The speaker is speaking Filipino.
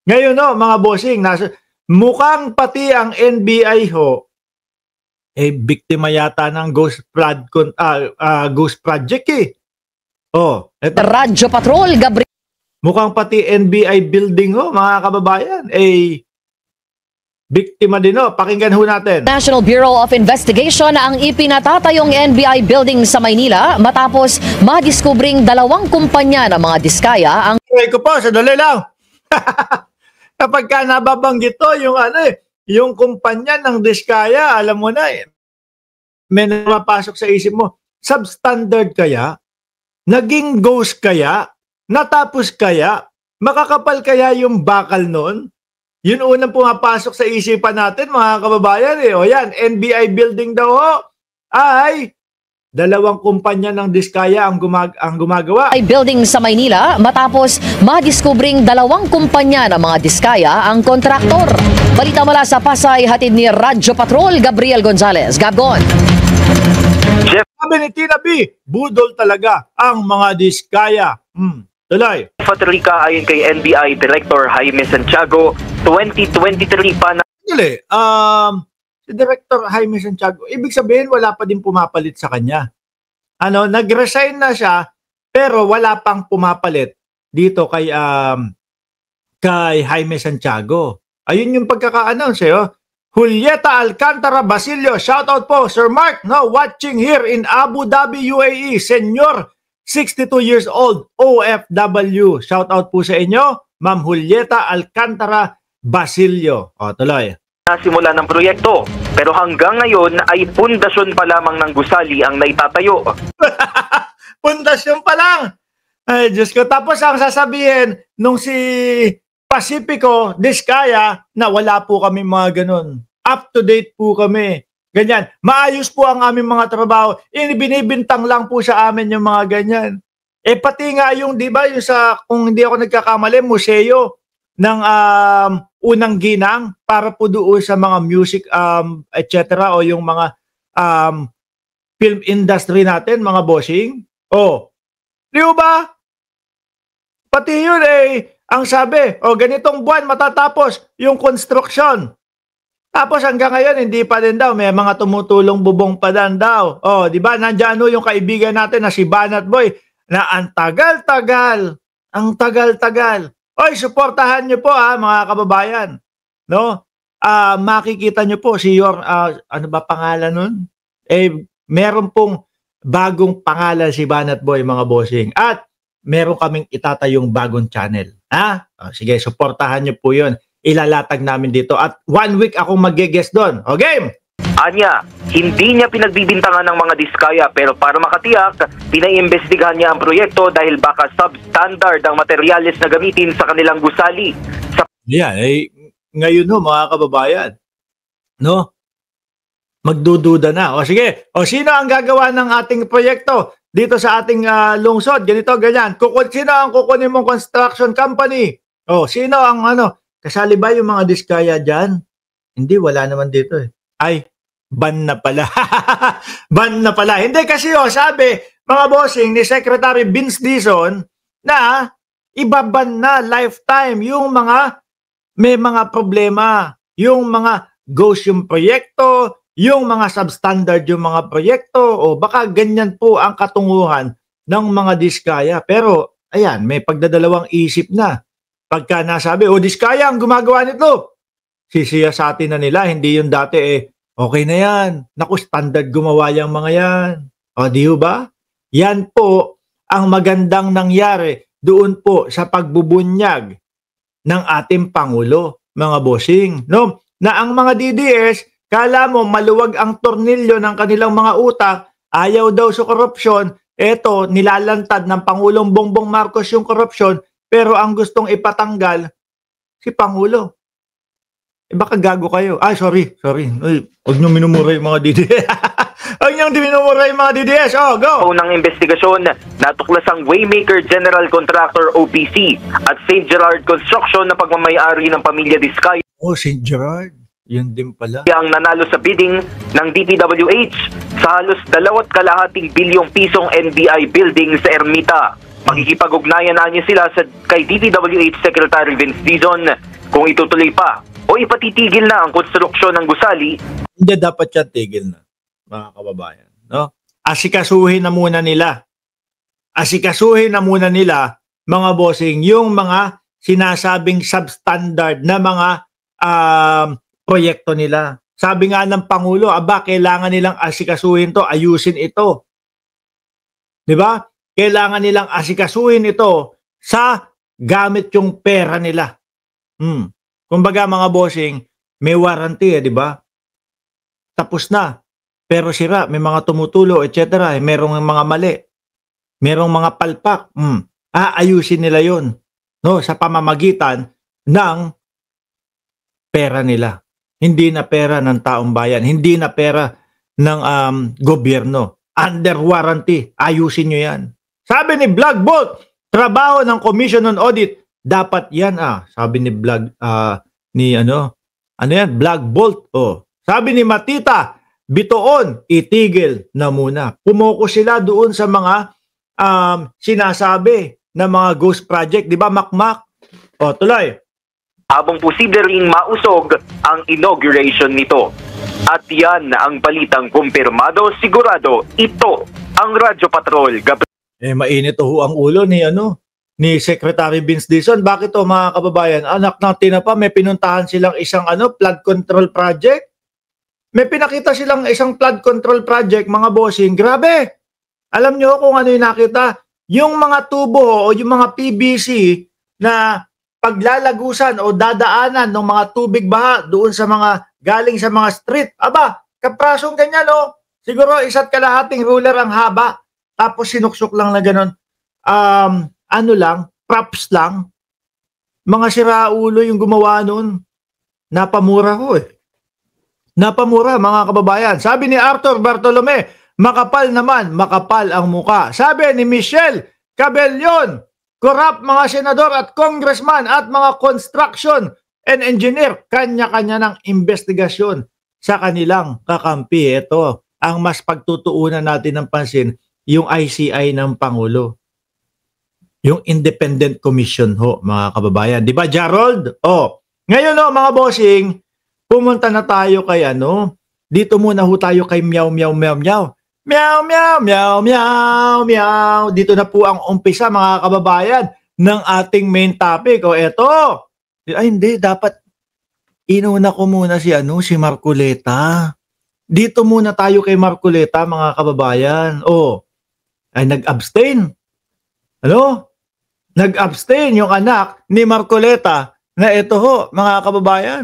Ngayon mga bossing, mukhang pati ang NBI biktima yata ng Ghost Project eto. Radyo Patrol, Gabriel. Mukhang pati NBI building mga kababayan, biktima din Pakinggan natin. National Bureau of Investigation ang ipinatatayong NBI building sa Maynila matapos madiskubring 2 kumpanya ng mga diskaya ang... Ko po, sadali lang. Kapag ka nababanggit yung kumpanya ng diskaya, alam mo na may napasok sa isip mo, substandard kaya? Naging ghost kaya? Natapos kaya? Makakapal kaya yung bakal nun? Yun unang pumapasok sa isipan natin, mga kababayan. O yan, NBI building daw ay 2 kumpanya ng diskaya ang gumagawa. Ay building sa Maynila matapos madiskubring 2 kumpanya ng mga diskaya ang kontraktor. Balita mula sa Pasay, hatid ni Radyo Patrol, Gabriel Gonzalez. Gabon. Sabi ni Tina B, budol talaga ang mga diskaya. Tuloy. Fatrica ayon kay NBI Director Jaime Santiago, 2023 pa na... Si Director Jaime Santiago, ibig sabihin wala pa din pumapalit sa kanya. Nag-resign na siya, pero wala pang pumapalit dito kay Jaime Santiago. Ayun yung pagkaka-announce Julieta Alcantara Basilio, shoutout po, Sir Mark, watching here in Abu Dhabi, UAE, Senior, 62 years old, OFW. Shoutout po sa inyo, Ma'am Julieta Alcantara Basilio. Tuloy. Nasimula ng proyekto, pero hanggang ngayon ay pundasyon pa lamang ng gusali ang naitatayo. Pundasyon pa lang! Ay, Diyos ko. Tapos ang sasabihin nung si Pacifico Diskaya na wala po kami mga ganun. Up to date po kami. Ganyan. Maayos po ang aming mga trabaho. Binibintang lang po sa amin yung mga ganyan. Pati nga yung, di ba, yung kung hindi ako nagkakamali, museo ng unang ginang para po doon sa mga music, etc. o yung mga film industry natin, mga bossing. Di ba? Pati yun ang sabi, ganitong buwan matatapos yung construction. Tapos hanggang ngayon, hindi pa din daw. May mga tumutulong bubong pa din daw. Di ba? Nandiyan yung kaibigan natin na si Banat Boy na ang tagal-tagal. Ang tagal-tagal. Suportahan nyo po mga kababayan. Makikita nyo po si ano ba pangalan nun? Meron pong bagong pangalan si Banat Boy, mga bossing. At meron kaming itatayong bagong channel. Sige, suportahan nyo po yun. Ilalatag namin dito at 1 week akong mag-guest doon. Game! Anya, hindi niya pinagbibintangan ng mga diskaya pero para makatiyak, pinaiimbestigahan niya ang proyekto dahil baka substandard ang materyales na gamitin sa kanilang gusali. Ngayon mga kababayan, magdududa na. Sige, sino ang gagawa ng ating proyekto dito sa ating lungsod? Ganito, ganyan. Sino ang kukunin mong construction company? Sino ang kasali ba yung mga diskaya dyan? Hindi, wala naman dito ban na pala. Ban na pala. Hindi kasi sabi, mga bossing ni Secretary Vince Dizon na ibaban na lifetime yung mga may mga problema, yung mga ghost yung proyekto, yung mga substandard yung mga proyekto, baka ganyan po ang katunguhan ng mga diskaya. Pero, ayan, may pagdadalawang isip na. Pagka nasabi, diskaya ang gumagawa nito. Sisiyasatin na nila, hindi yung dati okay na yan. Naku, standard gumawa yung mga yan. Di ba? Yan po ang magandang nangyari doon po sa pagbubunyag ng ating Pangulo, mga bossing. Na ang mga DDS, kala mo maluwag ang tornilyo ng kanilang mga utak, ayaw daw sa korupsyon, nilalantad ng Pangulong Bongbong Marcos yung korupsyon, pero ang gustong ipatanggal, si Pangulo. Baka gago kayo. Sorry. Huwag nyo minumura yung mga DDS. Huwag nyo minumura yung mga DDS. Go! Unang investigasyon, natuklas ang Waymaker General Contractor OPC at St. Gerard Construction na pagmamayari ng pamilya Diskaya. St. Gerard? Yun din pala. Ang nanalo sa bidding ng DPWH sa halos 2.2 bilyong pisong NBI building sa Ermita. Makikipag-ugnayan na niya sila kay DPWH Secretary Vince Dizon kung itutuloy pa o ipatitigil na ang konstruksyon ng gusali. Hindi dapat yan tigil na, mga kababayan. No? Asikasuhin na muna nila. Asikasuhin na muna nila, mga bossing, yung mga sinasabing substandard na mga proyekto nila. Sabi nga ng Pangulo, kailangan nilang asikasuhin to, ayusin ito. 'Di ba? Kailangan nilang asikasuhin ito sa gamit yung pera nila. Kumbaga mga bossing, may warranty 'di ba? Tapos na. Pero sira, may mga tumutulo, etc. Merong mga mali. Merong mga palpak. Ayusin nila 'yon, no, sa pamamagitan ng pera nila. Hindi na pera ng taong bayan, hindi na pera ng gobyerno. Under warranty, ayusin nyo yan. Sabi ni Black Bolt, trabaho ng Commission on Audit, dapat yan sabi ni Black Black Bolt. Sabi ni Matita Bitoon, itigil na muna. Pumoko sila doon sa mga sinasabi na mga ghost project, di ba, Makmak? Tuloy. Habang posible ring mausog ang inauguration nito. At yan ang balitang kumpirmado, sigurado, ito ang Radyo Patrol. Mainit ho ang ulo ni Secretary Vince Dizon. Bakit mga kababayan? Anak ng tinapa, may pinuntahan silang isang flood control project. May pinakita silang isang flood control project, mga bossing. Grabe! Alam nyo kung ano yung nakita? Yung mga tubo o yung mga PVC na paglalagusan o dadaanan ng mga tubig baha doon sa mga galing sa mga street. Kaprasong ganyan Siguro isa't kalahating ruler ang haba. Tapos sinuksok lang na gano'n. Props lang. Mga siraulo yung gumawa noon. Napamura ko Napamura, mga kababayan. Sabi ni Arthur Bartolome, makapal naman, makapal ang muka. Sabi ni Michelle Cabellion, corrupt mga senador at congressman at mga construction and engineer, kanya-kanya ng investigasyon sa kanilang kakampi. Ito, ang mas pagtutuunan natin ng pansin, yung ICI ng Pangulo. Yung Independent Commission mga kababayan. Di ba, Gerald? Ngayon mga bossing, pumunta na tayo kay dito muna tayo kay Meow Meow Meow Meow. Meow Meow Meow Meow Meow. Dito na po ang umpisa, mga kababayan, ng ating main topic. Eto. Hindi, dapat inuna ko muna si Marcoleta. Dito muna tayo kay Marcoleta, mga kababayan. Nag-abstain. Nag-abstain yung anak ni Marcoleta na ito mga kababayan.